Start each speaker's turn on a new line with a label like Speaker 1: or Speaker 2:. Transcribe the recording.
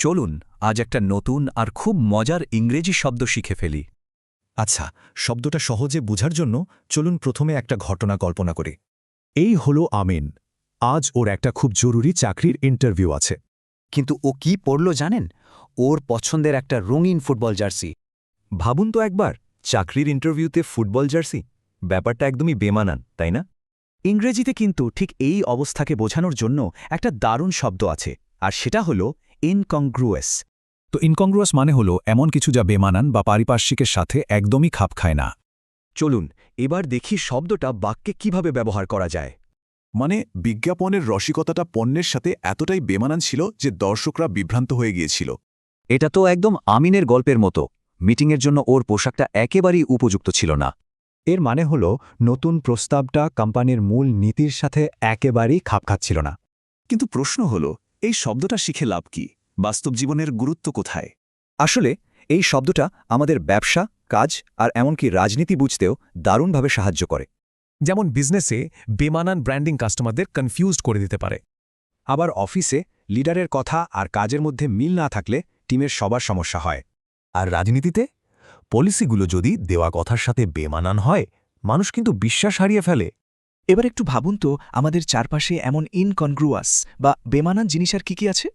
Speaker 1: চলুন আজ একটা নতুন আর খুব মজার ইংরেজি শব্দ শিখে ফেলি।
Speaker 2: আচ্ছা, শব্দটা সহজে বোঝার জন্য চলুন প্রথমে একটা ঘটনা কল্পনা করি। এই হলো আমিন। আজ ওর একটা খুব জরুরি চাকরির ইন্টারভিউ আছে।
Speaker 3: কিন্তু ও কি পড়ল জানেন? ওর পছন্দের একটা রঙিন ফুটবল জার্সি।
Speaker 1: ভাবুন তো একবার, চাকরির ইন্টারভিউতে ফুটবল জার্সি, ব্যাপারটা একদমই বেমানান, তাই না?
Speaker 4: ইংরেজিতে কিন্তু ঠিক এই অবস্থাকে বোঝানোর জন্য একটা দারুণ শব্দ আছে, আর সেটা হলো ইনকংগ্রুয়াস।
Speaker 2: তো ইনকংগ্রুয়াস মানে হলো এমন কিছু যা বেমানান বা পারিপার্শ্বিকের সাথে একদমই খাপ খায় না।
Speaker 1: চলুন এবার দেখি শব্দটা বাক্যে কিভাবে ব্যবহার করা যায়।
Speaker 5: মানে বিজ্ঞাপনের রসিকতাটা পণ্যের সাথে এতটাই বেমানান ছিল যে দর্শকরা বিভ্রান্ত হয়ে গিয়েছিল।
Speaker 3: এটা তো একদম আমিনের গল্পের মতো। মিটিংয়ের জন্য ওর পোশাকটা একেবারেই উপযুক্ত ছিল না।
Speaker 2: এর মানে হলো নতুন প্রস্তাবটা কোম্পানির মূল নীতির সাথে একেবারেই খাপ খাচ্ছিল না।
Speaker 5: কিন্তু প্রশ্ন হলো, এই শব্দটা শিখে লাভ কি? বাস্তব জীবনের গুরুত্ব কোথায়?
Speaker 3: আসলে এই শব্দটা আমাদের ব্যবসা, কাজ আর এমনকি রাজনীতি বুঝতেও দারুণভাবে সাহায্য করে।
Speaker 2: যেমন বিজনেসে বেমানান ব্র্যান্ডিং কাস্টমারদের কনফিউজড করে দিতে পারে। আবার অফিসে লিডারের কথা আর কাজের মধ্যে মিল না থাকলে টিমের সবার সমস্যা হয়। আর রাজনীতিতে পলিসিগুলো যদি দেওয়া কথার সাথে বেমানান হয়, মানুষ কিন্তু বিশ্বাস হারিয়ে ফেলে।
Speaker 4: এবার একটু ভাবুন তো, আমাদের চারপাশে এমন ইনকনগ্রুয়াস বা বেমানান জিনিস আর কি আছে?